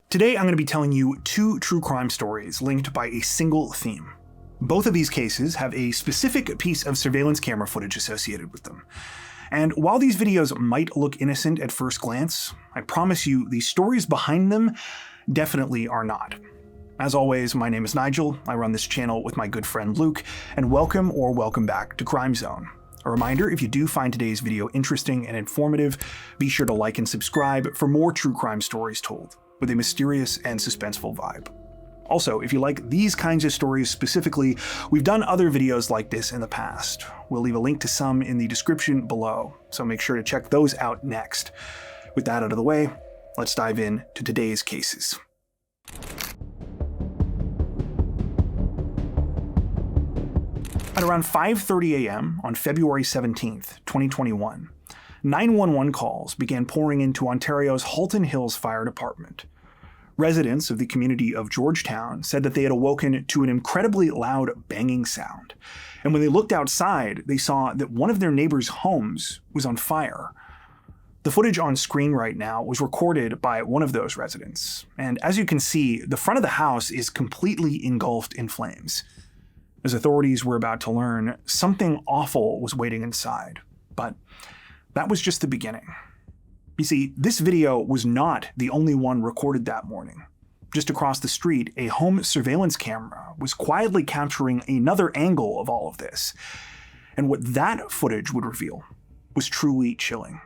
Today I'm going to be telling you two true crime stories linked by a single theme. Both of these cases have a specific piece of surveillance camera footage associated with them. And while these videos might look innocent at first glance, I promise you the stories behind them definitely are not. As always, my name is Nigel, I run this channel with my good friend Luke, and welcome back to Crime Zone. A reminder, if you do find today's video interesting and informative, be sure to like and subscribe for more true crime stories told with a mysterious and suspenseful vibe. Also, if you like these kinds of stories specifically, we've done other videos like this in the past. We'll leave a link to some in the description below, so make sure to check those out next. With that out of the way, let's dive in to today's cases. At around 5:30 a.m. on February 17th, 2021, 911 calls began pouring into Ontario's Halton Hills Fire Department. Residents of the community of Georgetown said that they had awoken to an incredibly loud banging sound, and when they looked outside, they saw that one of their neighbors' homes was on fire. The footage on screen right now was recorded by one of those residents, and as you can see, the front of the house is completely engulfed in flames. As authorities were about to learn, something awful was waiting inside, but that was just the beginning. You see, this video was not the only one recorded that morning. Just across the street, a home surveillance camera was quietly capturing another angle of all of this. And what that footage would reveal was truly chilling.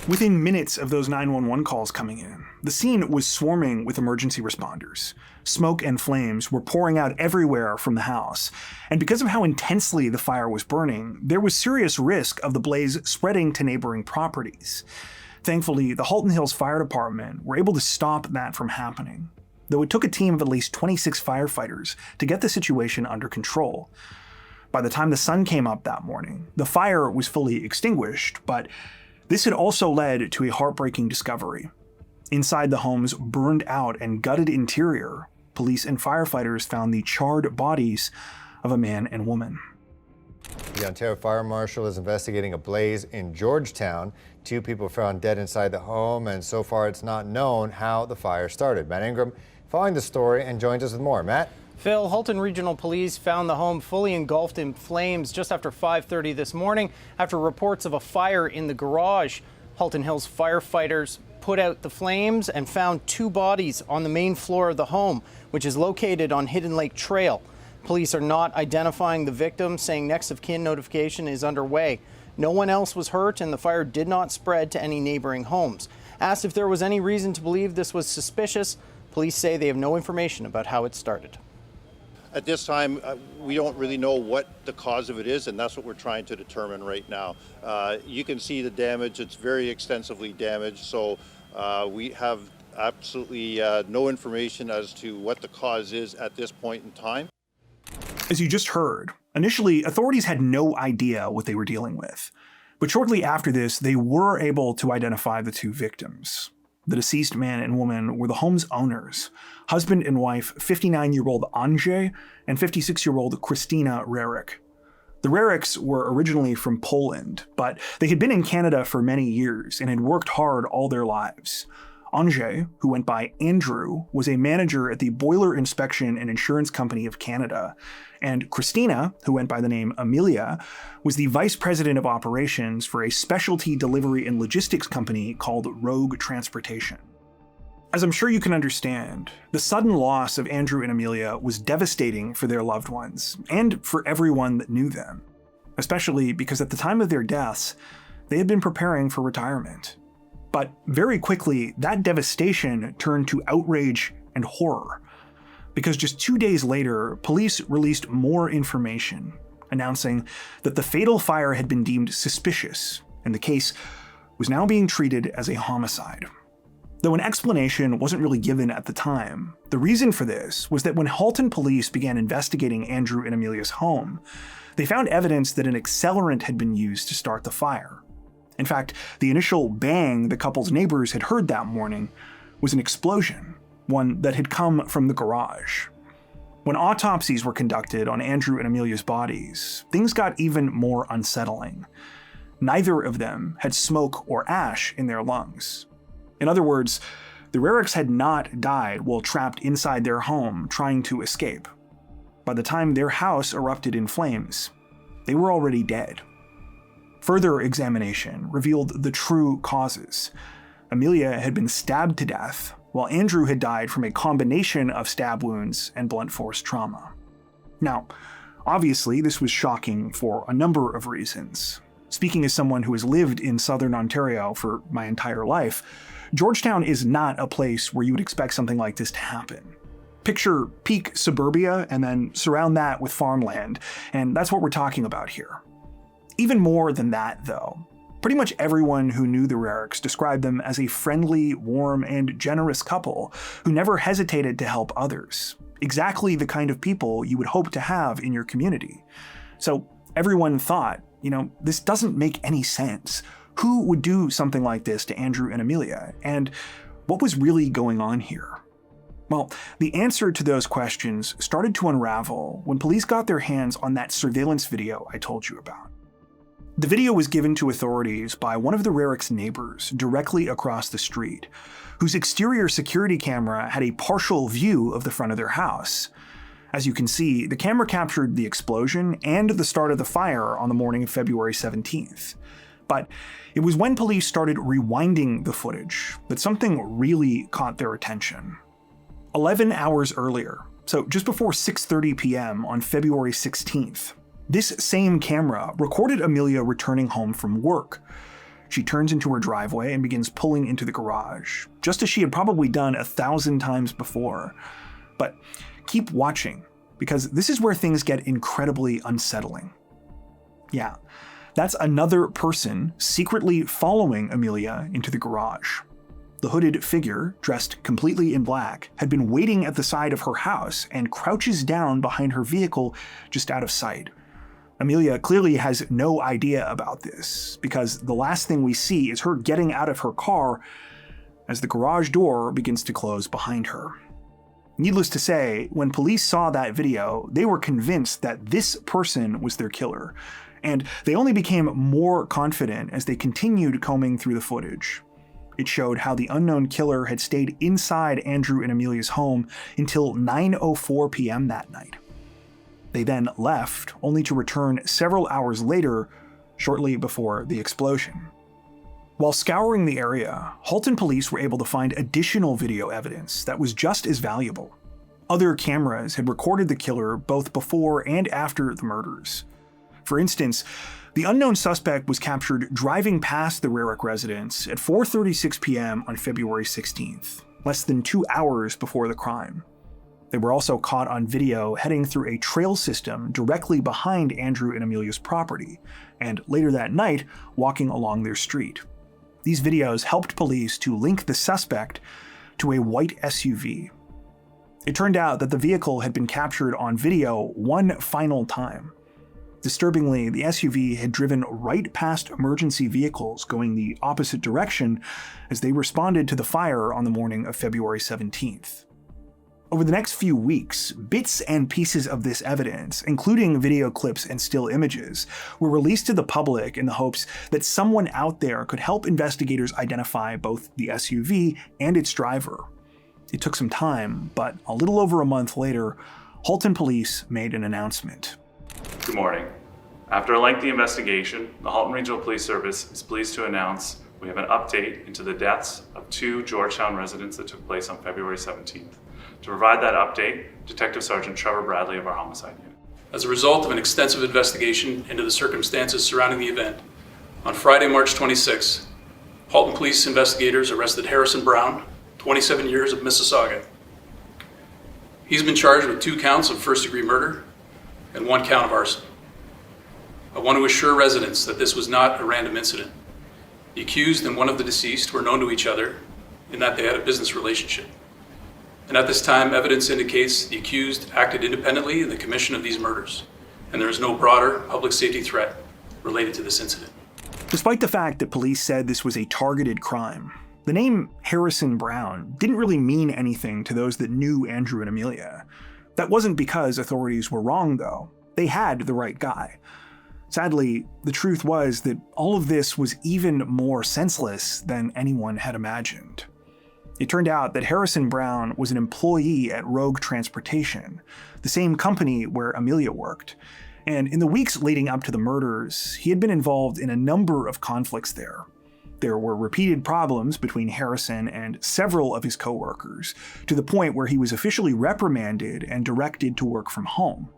Within minutes of those 911 calls coming in, the scene was swarming with emergency responders. Smoke and flames were pouring out everywhere from the house, and because of how intensely the fire was burning, there was serious risk of the blaze spreading to neighboring properties. Thankfully, the Halton Hills Fire Department were able to stop that from happening, though it took a team of at least 26 firefighters to get the situation under control. By the time the sun came up that morning, the fire was fully extinguished, but this had also led to a heartbreaking discovery. Inside the home's burned out and gutted interior, police and firefighters found the charred bodies of a man and woman. The Ontario Fire Marshal is investigating a blaze in Georgetown. 2 people found dead inside the home, and so far it's not known how the fire started. Matt Ingram following the story and joins us with more. Matt? Phil, Halton Regional Police found the home fully engulfed in flames just after 5:30 this morning after reports of a fire in the garage. Halton Hills firefighters put out the flames and found 2 bodies on the main floor of the home, which is located on Hidden Lake Trail. Police are not identifying the victims, saying next of kin notification is underway. No one else was hurt, and the fire did not spread to any neighboring homes. Asked if there was any reason to believe this was suspicious, police say they have no information about how it started. At this time, we don't really know what the cause of it is, and that's what we're trying to determine right now. You can see the damage. It's very extensively damaged, so we have absolutely no information as to what the cause is at this point in time. As you just heard, initially, authorities had no idea what they were dealing with. But shortly after this, they were able to identify the 2 victims. The deceased man and woman were the home's owners, husband and wife, 59-year-old Andrzej and 56-year-old Krystyna Rerak. The Reraks were originally from Poland, but they had been in Canada for many years and had worked hard all their lives. Andrzej, who went by Andrew, was a manager at the Boiler Inspection and Insurance Company of Canada, and Krystyna, who went by the name Amelia, was the vice president of operations for a specialty delivery and logistics company called Rogue Transportation. As I'm sure you can understand, the sudden loss of Andrew and Amelia was devastating for their loved ones, and for everyone that knew them, especially because at the time of their deaths, they had been preparing for retirement. But very quickly, that devastation turned to outrage and horror, because just 2 days later, police released more information, announcing that the fatal fire had been deemed suspicious, and the case was now being treated as a homicide. Though an explanation wasn't really given at the time, the reason for this was that when Halton police began investigating Andrew and Amelia's home, they found evidence that an accelerant had been used to start the fire. In fact, the initial bang the couple's neighbors had heard that morning was an explosion, one that had come from the garage. When autopsies were conducted on Andrew and Amelia's bodies, things got even more unsettling. Neither of them had smoke or ash in their lungs. In other words, The Reraks had not died while trapped inside their home trying to escape. By the time their house erupted in flames, they were already dead. Further examination revealed the true causes. Amelia had been stabbed to death, while Andrew had died from a combination of stab wounds and blunt force trauma. Now, obviously, this was shocking for a number of reasons. Speaking as someone who has lived in southern Ontario for my entire life, Georgetown is not a place where you would expect something like this to happen. Picture peak suburbia and then surround that with farmland, and that's what we're talking about here. Even more than that, though, pretty much everyone who knew the Reraks described them as a friendly, warm, and generous couple who never hesitated to help others. Exactly the kind of people you would hope to have in your community. So everyone thought, this doesn't make any sense. Who would do something like this to Andrew and Amelia? And what was really going on here? Well, the answer to those questions started to unravel when police got their hands on that surveillance video I told you about. The video was given to authorities by one of the Reraks' neighbors directly across the street, whose exterior security camera had a partial view of the front of their house. As you can see, the camera captured the explosion and the start of the fire on the morning of February 17th. But it was when police started rewinding the footage that something really caught their attention. 11 hours earlier, so just before 6:30 p.m. on February 16th, this same camera recorded Amelia returning home from work. She turns into her driveway and begins pulling into the garage, just as she had probably done 1,000 times before. But keep watching, because this is where things get incredibly unsettling. Yeah, that's another person secretly following Amelia into the garage. The hooded figure, dressed completely in black, had been waiting at the side of her house and crouches down behind her vehicle just out of sight. Amelia clearly has no idea about this, because the last thing we see is her getting out of her car as the garage door begins to close behind her. Needless to say, when police saw that video, they were convinced that this person was their killer, and they only became more confident as they continued combing through the footage. It showed how the unknown killer had stayed inside Andrew and Amelia's home until 9:04 p.m. that night. They then left, only to return several hours later, shortly before the explosion. While scouring the area, Halton police were able to find additional video evidence that was just as valuable. Other cameras had recorded the killer both before and after the murders. For instance, the unknown suspect was captured driving past the Rerak residence at 4:36 p.m. on February 16th, less than 2 hours before the crime. They were also caught on video heading through a trail system directly behind Andrew and Amelia's property, and later that night, walking along their street. These videos helped police to link the suspect to a white SUV. It turned out that the vehicle had been captured on video one final time. Disturbingly, the SUV had driven right past emergency vehicles going the opposite direction as they responded to the fire on the morning of February 17th. Over the next few weeks, bits and pieces of this evidence, including video clips and still images, were released to the public in the hopes that someone out there could help investigators identify both the SUV and its driver. It took some time, but a little over a month later, Halton police made an announcement. Good morning. After a lengthy investigation, the Halton Regional Police Service is pleased to announce we have an update into the deaths of 2 Georgetown residents that took place on February 17th. To provide that update, Detective Sergeant Trevor Bradley of our homicide unit. As a result of an extensive investigation into the circumstances surrounding the event, on Friday, March 26, Halton police investigators arrested Harrison Brown, 27 years, of Mississauga. He's been charged with 2 counts of first-degree murder and 1 count of arson. I want to assure residents that this was not a random incident. The accused and one of the deceased were known to each other in that they had a business relationship. And at this time, evidence indicates the accused acted independently in the commission of these murders, and there is no broader public safety threat related to this incident. Despite the fact that police said this was a targeted crime, the name Harrison Brown didn't really mean anything to those that knew Andrew and Amelia. That wasn't because authorities were wrong, though. They had the right guy. Sadly, the truth was that all of this was even more senseless than anyone had imagined. It turned out that Harrison Brown was an employee at Rogue Transportation, the same company where Amelia worked. And in the weeks leading up to the murders, he had been involved in a number of conflicts there. There were repeated problems between Harrison and several of his coworkers, to the point where he was officially reprimanded and directed to work from home.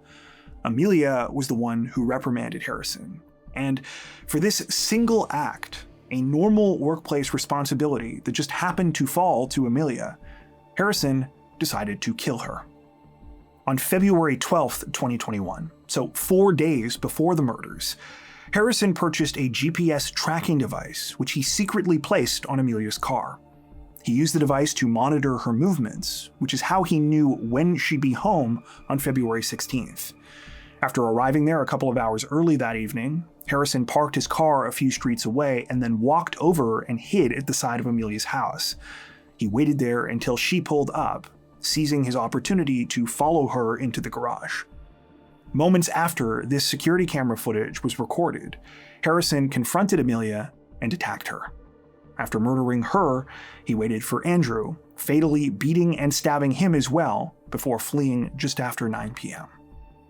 Amelia was the one who reprimanded Harrison. And for this single act, a normal workplace responsibility that just happened to fall to Amelia, Harrison decided to kill her. On February 12th, 2021, so 4 days before the murders, Harrison purchased a GPS tracking device, which he secretly placed on Amelia's car. He used the device to monitor her movements, which is how he knew when she'd be home on February 16th. After arriving there a couple of hours early that evening, Harrison parked his car a few streets away and then walked over and hid at the side of Amelia's house. He waited there until she pulled up, seizing his opportunity to follow her into the garage. Moments after this security camera footage was recorded, Harrison confronted Amelia and attacked her. After murdering her, he waited for Andrew, fatally beating and stabbing him as well, before fleeing just after 9 p.m.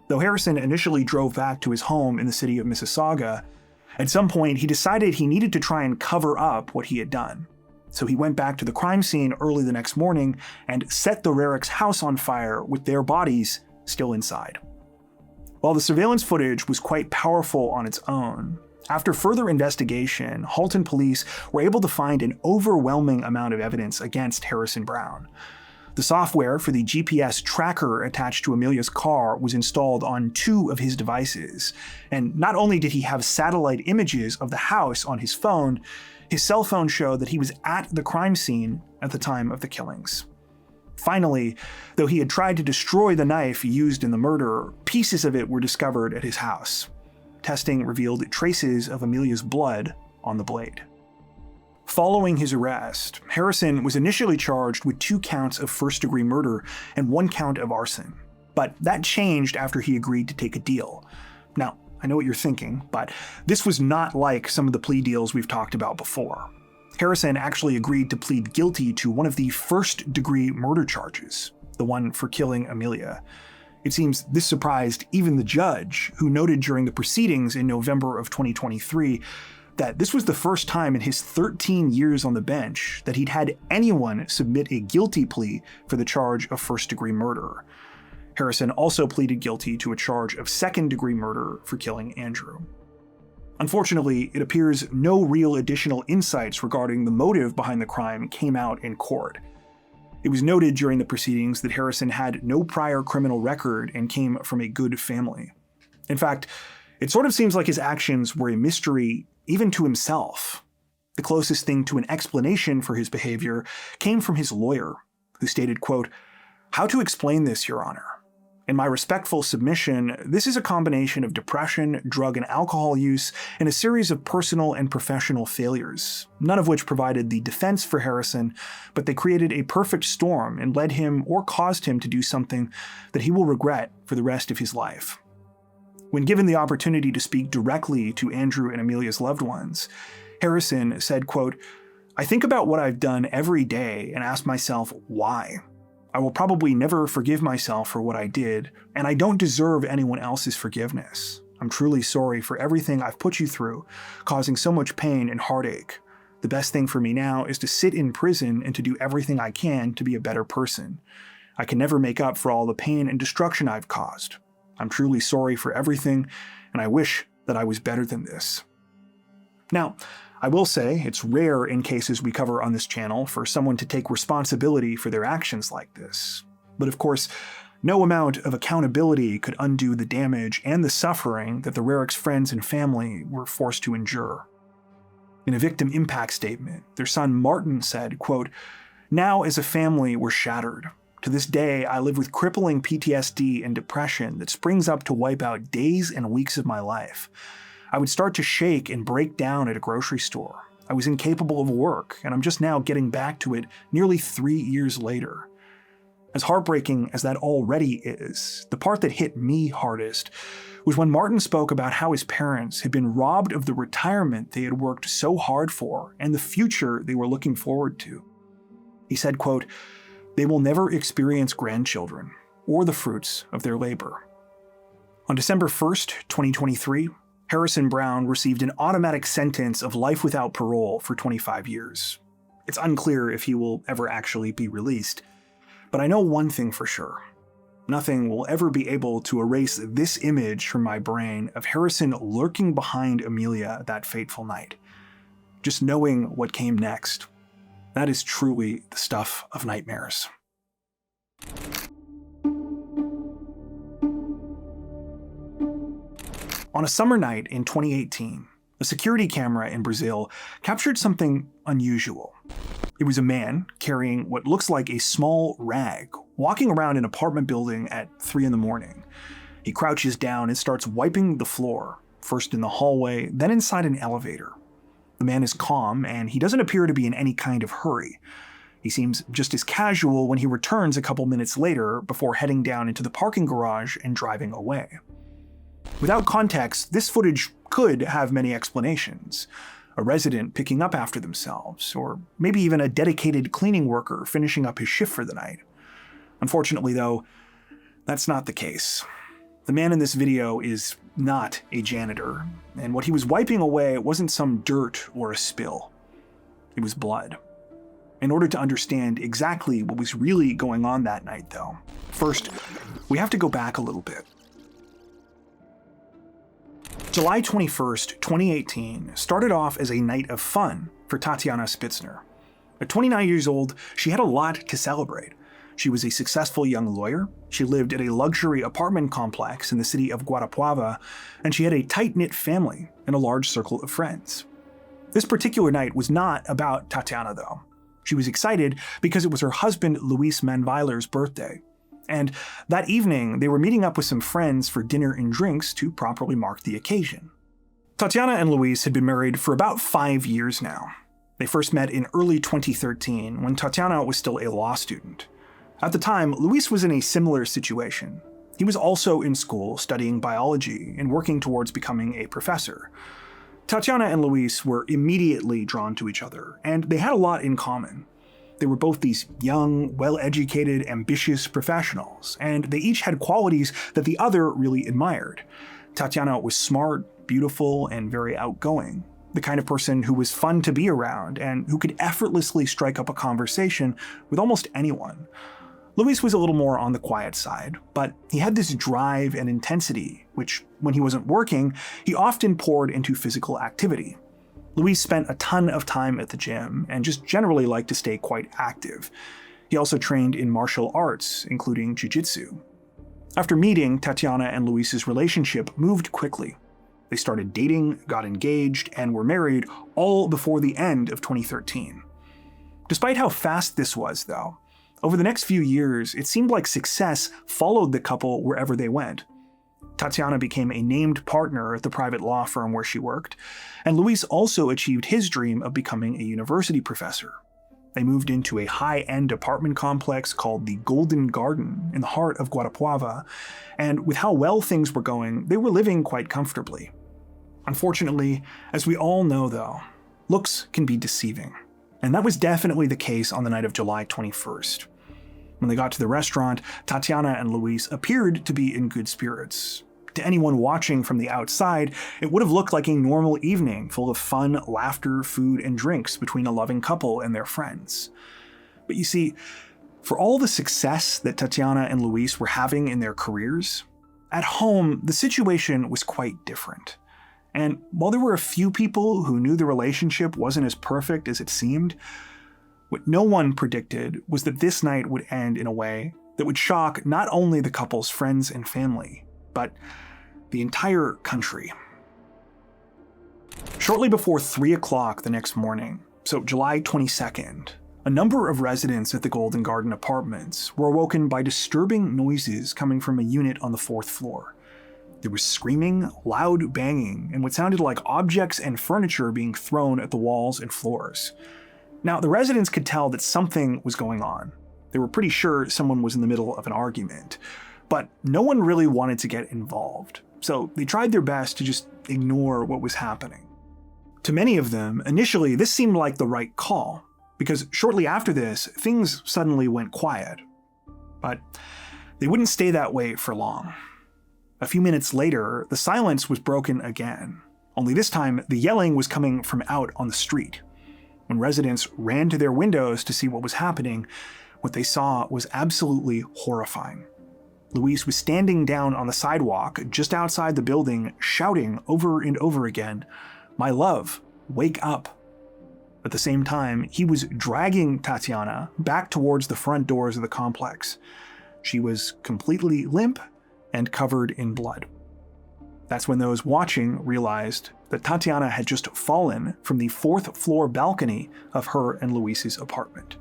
Though Harrison initially drove back to his home in the city of Mississauga, at some point he decided he needed to try and cover up what he had done. So he went back to the crime scene early the next morning and set the Reraks' house on fire with their bodies still inside. While the surveillance footage was quite powerful on its own, after further investigation, Halton police were able to find an overwhelming amount of evidence against Harrison Brown. The software for the GPS tracker attached to Amelia's car was installed on 2 of his devices, and not only did he have satellite images of the house on his phone, his cell phone showed that he was at the crime scene at the time of the killings. Finally, though he had tried to destroy the knife used in the murder, pieces of it were discovered at his house. Testing revealed traces of Amelia's blood on the blade. Following his arrest, Harrison was initially charged with 2 counts of first-degree murder and 1 count of arson. But that changed after he agreed to take a deal. Now, I know what you're thinking, but this was not like some of the plea deals we've talked about before. Harrison actually agreed to plead guilty to one of the first-degree murder charges, the one for killing Amelia. It seems this surprised even the judge, who noted during the proceedings in November of 2023 that this was the first time in his 13 years on the bench that he'd had anyone submit a guilty plea for the charge of first-degree murder. Harrison also pleaded guilty to a charge of second-degree murder for killing Andrew. Unfortunately, it appears no real additional insights regarding the motive behind the crime came out in court. It was noted during the proceedings that Harrison had no prior criminal record and came from a good family. In fact, it sort of seems like his actions were a mystery even to himself. The closest thing to an explanation for his behavior came from his lawyer, who stated, quote, "How to explain this, Your Honor? In my respectful submission, this is a combination of depression, drug and alcohol use, and a series of personal and professional failures, none of which provided the defense for Harrison, but they created a perfect storm and led him or caused him to do something that he will regret for the rest of his life." When given the opportunity to speak directly to Andrew and Amelia's loved ones, Harrison said, quote, "I think about what I've done every day and ask myself why. I will probably never forgive myself for what I did, and I don't deserve anyone else's forgiveness. I'm truly sorry for everything I've put you through, causing so much pain and heartache. The best thing for me now is to sit in prison and to do everything I can to be a better person. I can never make up for all the pain and destruction I've caused. I'm truly sorry for everything, and I wish that I was better than this." Now, I will say it's rare in cases we cover on this channel for someone to take responsibility for their actions like this. But of course, no amount of accountability could undo the damage and the suffering that the Reraks' friends and family were forced to endure. In a victim impact statement, their son Martin said, quote, "Now as a family, we're shattered. To this day, I live with crippling PTSD and depression that springs up to wipe out days and weeks of my life. I would start to shake and break down at a grocery store. I was incapable of work, and I'm just now getting back to it nearly 3 years later." As heartbreaking as that already is, the part that hit me hardest was when Martin spoke about how his parents had been robbed of the retirement they had worked so hard for and the future they were looking forward to. He said, quote, "They will never experience grandchildren or the fruits of their labor." On December 1st, 2023, Harrison Brown received an automatic sentence of life without parole for 25 years. It's unclear if he will ever actually be released. But I know one thing for sure. Nothing will ever be able to erase this image from my brain of Harrison lurking behind Amelia that fateful night. Just knowing what came next, that is truly the stuff of nightmares. On a summer night in 2018, a security camera in Brazil captured something unusual. It was a man carrying what looks like a small rag, walking around an apartment building at 3 a.m. He crouches down and starts wiping the floor, first in the hallway, then inside an elevator. The man is calm, and he doesn't appear to be in any kind of hurry. He seems just as casual when he returns a couple minutes later before heading down into the parking garage and driving away. Without context, this footage could have many explanations. A resident picking up after themselves, or maybe even a dedicated cleaning worker finishing up his shift for the night. Unfortunately, though, that's not the case. The man in this video is not a janitor, and what he was wiping away wasn't some dirt or a spill. It was blood. In order to understand exactly what was really going on that night, though, first, we have to go back a little bit. July 21st, 2018 started off as a night of fun for Tatiane Spitzner. At 29 years old, she had a lot to celebrate. She was a successful young lawyer, she lived at a luxury apartment complex in the city of Guarapuava, and she had a tight-knit family and a large circle of friends. This particular night was not about Tatiana, though. She was excited because it was her husband Luis Manweiler's birthday. And that evening, they were meeting up with some friends for dinner and drinks to properly mark the occasion. Tatiana and Luis had been married for about 5 years now. They first met in early 2013 when Tatiana was still a law student. At the time, Luis was in a similar situation. He was also in school studying biology and working towards becoming a professor. Tatiana and Luis were immediately drawn to each other, and they had a lot in common. They were both these young, well-educated, ambitious professionals, and they each had qualities that the other really admired. Tatiana was smart, beautiful, and very outgoing, the kind of person who was fun to be around and who could effortlessly strike up a conversation with almost anyone. Luis was a little more on the quiet side, but he had this drive and intensity, which, when he wasn't working, he often poured into physical activity. Luis spent a ton of time at the gym and just generally liked to stay quite active. He also trained in martial arts, including jiu-jitsu. After meeting, Tatiana and Luis's relationship moved quickly. They started dating, got engaged, and were married all before the end of 2013. Despite how fast this was, though, over the next few years, it seemed like success followed the couple wherever they went. Tatiana became a named partner at the private law firm where she worked, and Luis also achieved his dream of becoming a university professor. They moved into a high-end apartment complex called the Golden Garden in the heart of Guarapuava, and with how well things were going, they were living quite comfortably. Unfortunately, as we all know though, looks can be deceiving, and that was definitely the case on the night of July 21st. When they got to the restaurant, Tatiana and Luis appeared to be in good spirits. To anyone watching from the outside, it would have looked like a normal evening full of fun, laughter, food, and drinks between a loving couple and their friends. But you see, for all the success that Tatiana and Luis were having in their careers, at home, the situation was quite different. And while there were a few people who knew the relationship wasn't as perfect as it seemed, what no one predicted was that this night would end in a way that would shock not only the couple's friends and family, but the entire country. Shortly before 3 o'clock the next morning, so July 22nd, a number of residents at the Golden Garden Apartments were awoken by disturbing noises coming from a unit on the 4th floor. There was screaming, loud banging, and what sounded like objects and furniture being thrown at the walls and floors. Now, the residents could tell that something was going on. They were pretty sure someone was in the middle of an argument, but no one really wanted to get involved, so they tried their best to just ignore what was happening. To many of them, initially, this seemed like the right call. because shortly after this, things suddenly went quiet. But they wouldn't stay that way for long. A few minutes later, the silence was broken again, only this time the yelling was coming from out on the street. When residents ran to their windows to see what was happening, what they saw was absolutely horrifying. Luis was standing down on the sidewalk just outside the building, shouting over and over again, "My love, wake up." At the same time, he was dragging Tatiana back towards the front doors of the complex. She was completely limp and covered in blood. That's when those watching realized that Tatiana had just fallen from the 4th floor balcony of her and Luis's apartment.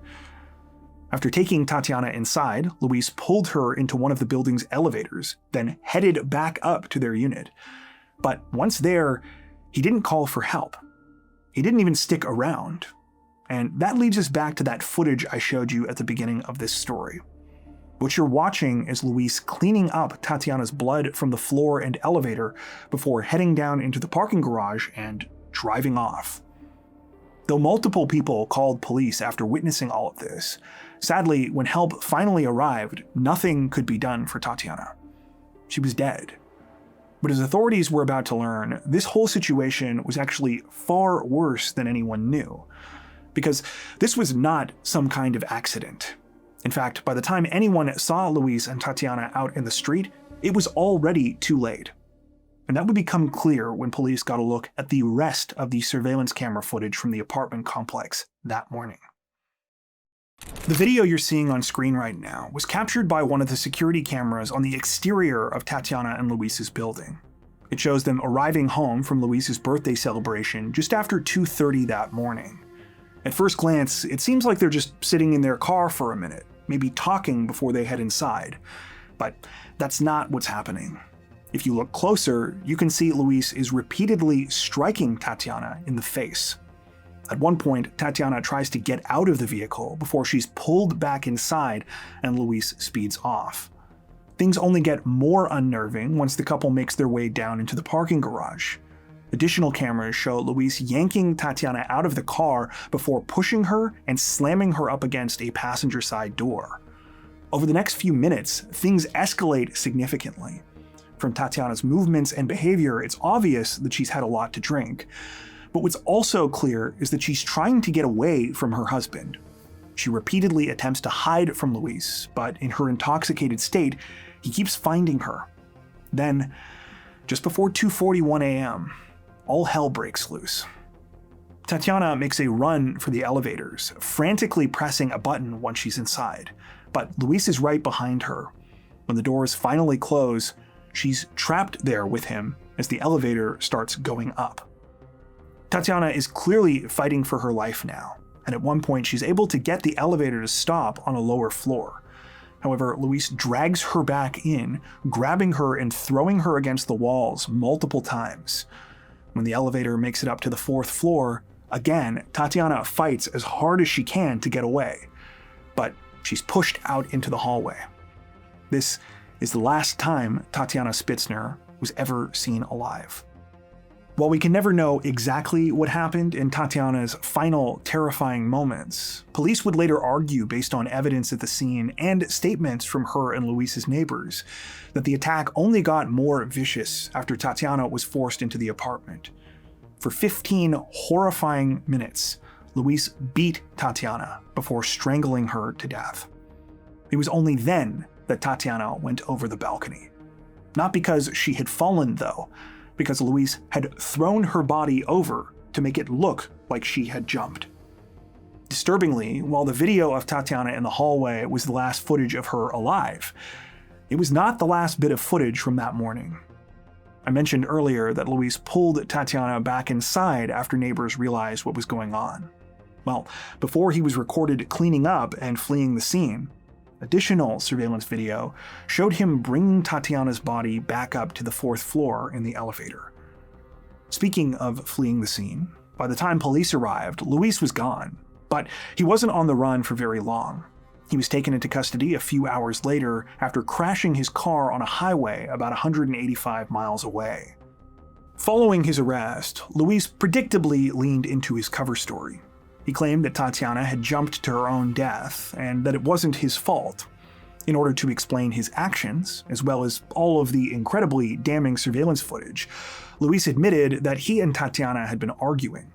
After taking Tatiana inside, Luis pulled her into one of the building's elevators, then headed back up to their unit. But once there, he didn't call for help. He didn't even stick around. And that leads us back to that footage I showed you at the beginning of this story. What you're watching is Luis cleaning up Tatiana's blood from the floor and elevator before heading down into the parking garage and driving off. Though multiple people called police after witnessing all of this, sadly, when help finally arrived, nothing could be done for Tatiana. She was dead. But as authorities were about to learn, this whole situation was actually far worse than anyone knew, because this was not some kind of accident. In fact, by the time anyone saw Luis and Tatiana out in the street, it was already too late. And that would become clear when police got a look at the rest of the surveillance camera footage from the apartment complex that morning. The video you're seeing on screen right now was captured by one of the security cameras on the exterior of Tatiana and Luis's building. It shows them arriving home from Luis's birthday celebration just after 2:30 that morning. At first glance, it seems like they're just sitting in their car for a minute, maybe talking before they head inside. But that's not what's happening. If you look closer, you can see Luis is repeatedly striking Tatiana in the face. At one point, Tatiana tries to get out of the vehicle before she's pulled back inside and Luis speeds off. Things only get more unnerving once the couple makes their way down into the parking garage. Additional cameras show Luis yanking Tatiana out of the car before pushing her and slamming her up against a passenger side door. Over the next few minutes, things escalate significantly. From Tatiana's movements and behavior, it's obvious that she's had a lot to drink. But what's also clear is that she's trying to get away from her husband. She repeatedly attempts to hide from Luis, but in her intoxicated state, he keeps finding her. Then, just before 2:41 a.m., all hell breaks loose. Tatiana makes a run for the elevators, frantically pressing a button once she's inside, but Luis is right behind her. When the doors finally close, she's trapped there with him as the elevator starts going up. Tatiana is clearly fighting for her life now, and at one point she's able to get the elevator to stop on a lower floor. However, Luis drags her back in, grabbing her and throwing her against the walls multiple times. When the elevator makes it up to the 4th floor, again, Tatiana fights as hard as she can to get away, but she's pushed out into the hallway. This is the last time Tatiane Spitzner was ever seen alive. While we can never know exactly what happened in Tatiana's final terrifying moments, police would later argue, based on evidence at the scene and statements from her and Luis's neighbors, that the attack only got more vicious after Tatiana was forced into the apartment. For 15 horrifying minutes, Luis beat Tatiana before strangling her to death. It was only then that Tatiana went over the balcony. Not because she had fallen, though, because Luis had thrown her body over to make it look like she had jumped. Disturbingly, while the video of Tatiana in the hallway was the last footage of her alive, it was not the last bit of footage from that morning. I mentioned earlier that Luis pulled Tatiana back inside after neighbors realized what was going on. Well, before he was recorded cleaning up and fleeing the scene, additional surveillance video showed him bringing Tatiana's body back up to the 4th floor in the elevator. Speaking of fleeing the scene, by the time police arrived, Luis was gone, but he wasn't on the run for very long. He was taken into custody a few hours later after crashing his car on a highway about 185 miles away. Following his arrest, Luis predictably leaned into his cover story. He claimed that Tatiana had jumped to her own death and that it wasn't his fault. In order to explain his actions, as well as all of the incredibly damning surveillance footage, Luis admitted that he and Tatiana had been arguing.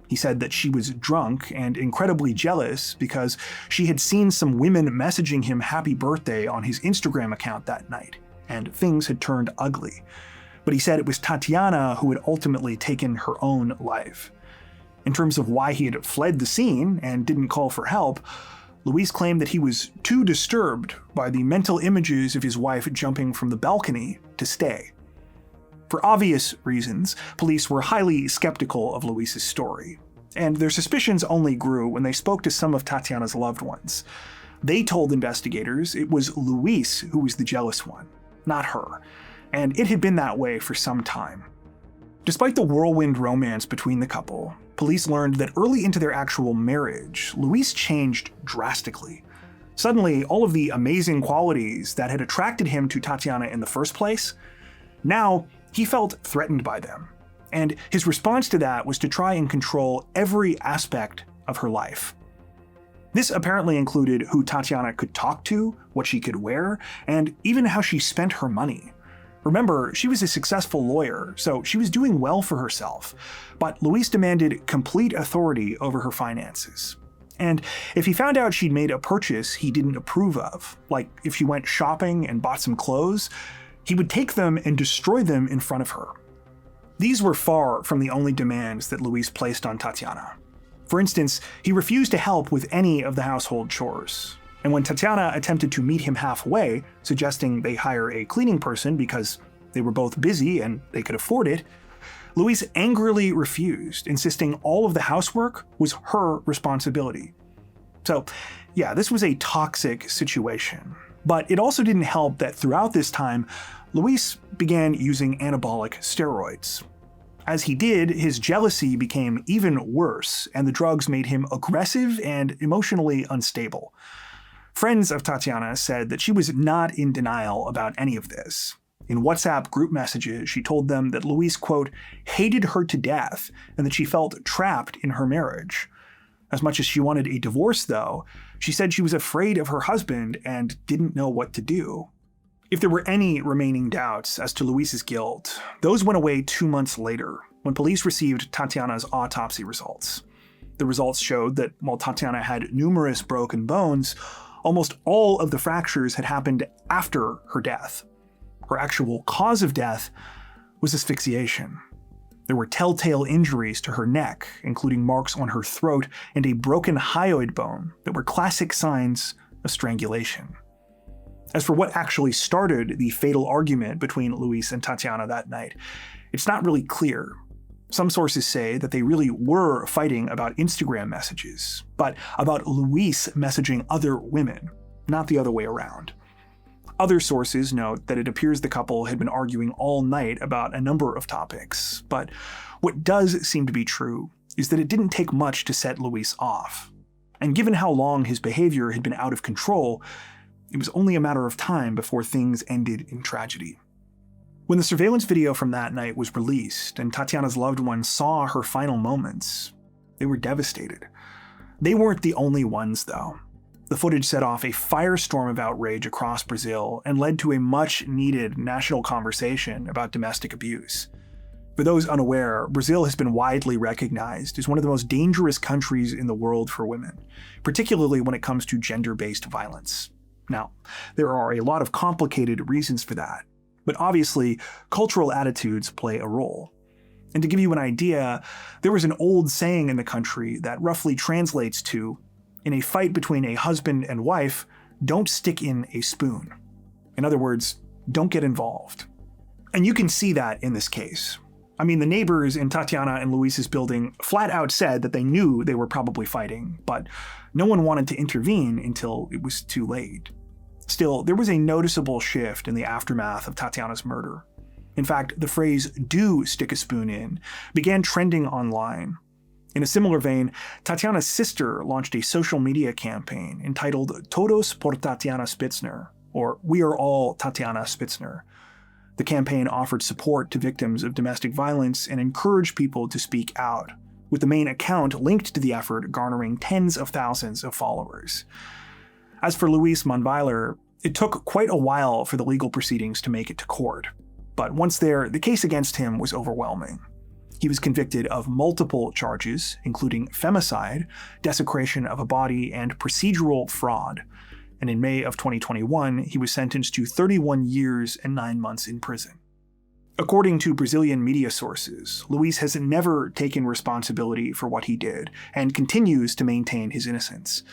He said that she was drunk and incredibly jealous because she had seen some women messaging him happy birthday on his Instagram account that night, and things had turned ugly. But he said it was Tatiana who had ultimately taken her own life. In terms of why he had fled the scene and didn't call for help, Luis claimed that he was too disturbed by the mental images of his wife jumping from the balcony to stay. For obvious reasons, police were highly skeptical of Luis's story, and their suspicions only grew when they spoke to some of Tatiana's loved ones. They told investigators it was Luis who was the jealous one, not her, and it had been that way for some time. Despite the whirlwind romance between the couple, police learned that early into their actual marriage, Luis changed drastically. Suddenly, all of the amazing qualities that had attracted him to Tatiana in the first place, now he felt threatened by them. And his response to that was to try and control every aspect of her life. This apparently included who Tatiana could talk to, what she could wear, and even how she spent her money. Remember, she was a successful lawyer, so she was doing well for herself, but Luis demanded complete authority over her finances. And if he found out she'd made a purchase he didn't approve of, like if she went shopping and bought some clothes, he would take them and destroy them in front of her. These were far from the only demands that Luis placed on Tatiana. For instance, he refused to help with any of the household chores. And when Tatiana attempted to meet him halfway, suggesting they hire a cleaning person because they were both busy and they could afford it, Luis angrily refused, insisting all of the housework was her responsibility. So, yeah, this was a toxic situation. But it also didn't help that throughout this time, Luis began using anabolic steroids. As he did, his jealousy became even worse, and the drugs made him aggressive and emotionally unstable. Friends of Tatiana said that she was not in denial about any of this. In WhatsApp group messages, she told them that Luis, quote, hated her to death and that she felt trapped in her marriage. As much as she wanted a divorce, though, she said she was afraid of her husband and didn't know what to do. If there were any remaining doubts as to Luis's guilt, those went away 2 months later when police received Tatiana's autopsy results. The results showed that while Tatiana had numerous broken bones, almost all of the fractures had happened after her death. Her actual cause of death was asphyxiation. There were telltale injuries to her neck, including marks on her throat and a broken hyoid bone that were classic signs of strangulation. As for what actually started the fatal argument between Luis and Tatiana that night, it's not really clear. Some sources say that they really were fighting about Instagram messages, but about Luis messaging other women, not the other way around. Other sources note that it appears the couple had been arguing all night about a number of topics, but what does seem to be true is that it didn't take much to set Luis off. And given how long his behavior had been out of control, it was only a matter of time before things ended in tragedy. When the surveillance video from that night was released and Tatiana's loved ones saw her final moments, they were devastated. They weren't the only ones, though. The footage set off a firestorm of outrage across Brazil and led to a much-needed national conversation about domestic abuse. For those unaware, Brazil has been widely recognized as one of the most dangerous countries in the world for women, particularly when it comes to gender-based violence. Now, there are a lot of complicated reasons for that, but obviously, cultural attitudes play a role. And to give you an idea, there was an old saying in the country that roughly translates to, in a fight between a husband and wife, don't stick in a spoon. In other words, don't get involved. And you can see that in this case. I mean, the neighbors in Tatiana and Luis's building flat out said that they knew they were probably fighting, but no one wanted to intervene until it was too late. Still, there was a noticeable shift in the aftermath of Tatiana's murder. In fact, the phrase, "do stick a spoon in," began trending online. In a similar vein, Tatiana's sister launched a social media campaign entitled Todos por Tatiana Spitzner, or We Are All Tatiana Spitzner. The campaign offered support to victims of domestic violence and encouraged people to speak out, with the main account linked to the effort garnering tens of thousands of followers. As for Luis Monveiler, it took quite a while for the legal proceedings to make it to court, but once there, the case against him was overwhelming. He was convicted of multiple charges, including femicide, desecration of a body, and procedural fraud, and in May of 2021, he was sentenced to 31 years and 9 months in prison. According to Brazilian media sources, Luis has never taken responsibility for what he did, and continues to maintain his innocence.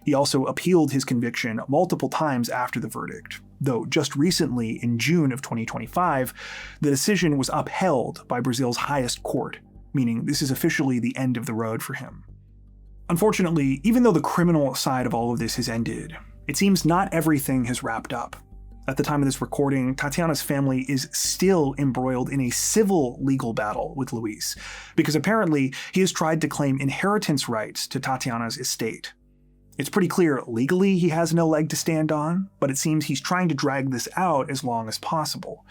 He also appealed his conviction multiple times after the verdict, though just recently, in June of 2025, the decision was upheld by Brazil's highest court, meaning this is officially the end of the road for him. Unfortunately, even though the criminal side of all of this has ended, it seems not everything has wrapped up. At the time of this recording, Tatiana's family is still embroiled in a civil legal battle with Luis, because apparently he has tried to claim inheritance rights to Tatiana's estate. It's pretty clear legally he has no leg to stand on, but it seems he's trying to drag this out as long as possible.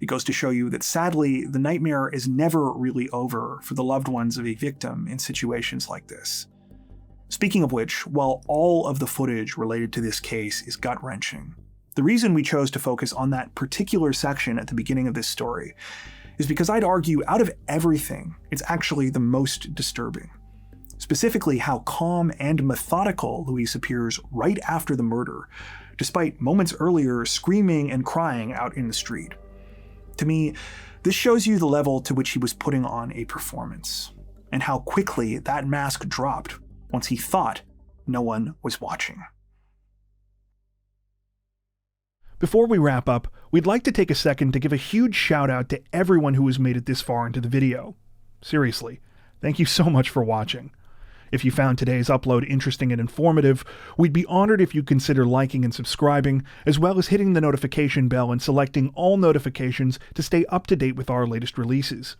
It goes to show you that sadly, the nightmare is never really over for the loved ones of a victim in situations like this. Speaking of which, while all of the footage related to this case is gut-wrenching, the reason we chose to focus on that particular section at the beginning of this story is because I'd argue out of everything, it's actually the most disturbing. Specifically how calm and methodical Luis appears right after the murder, despite moments earlier screaming and crying out in the street. To me, this shows you the level to which he was putting on a performance, and how quickly that mask dropped once he thought no one was watching. Before we wrap up, we'd like to take a second to give a huge shout out to everyone who has made it this far into the video. Seriously, thank you so much for watching. If you found today's upload interesting and informative, we'd be honored if you consider liking and subscribing, as well as hitting the notification bell and selecting all notifications to stay up to date with our latest releases.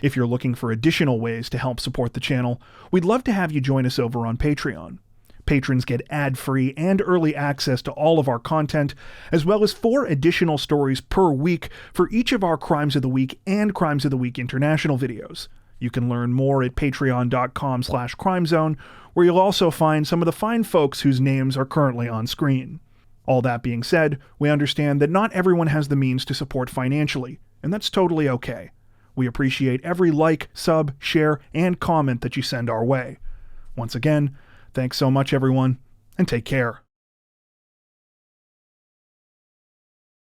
If you're looking for additional ways to help support the channel, we'd love to have you join us over on Patreon. Patrons get ad-free and early access to all of our content, as well as 4 additional stories per week for each of our Crimes of the Week and Crimes of the Week International videos. You can learn more at patreon.com/crimezone, where you'll also find some of the fine folks whose names are currently on screen. All that being said, we understand that not everyone has the means to support financially, and that's totally okay. We appreciate every like, sub, share, and comment that you send our way. Once again, thanks so much everyone, and take care.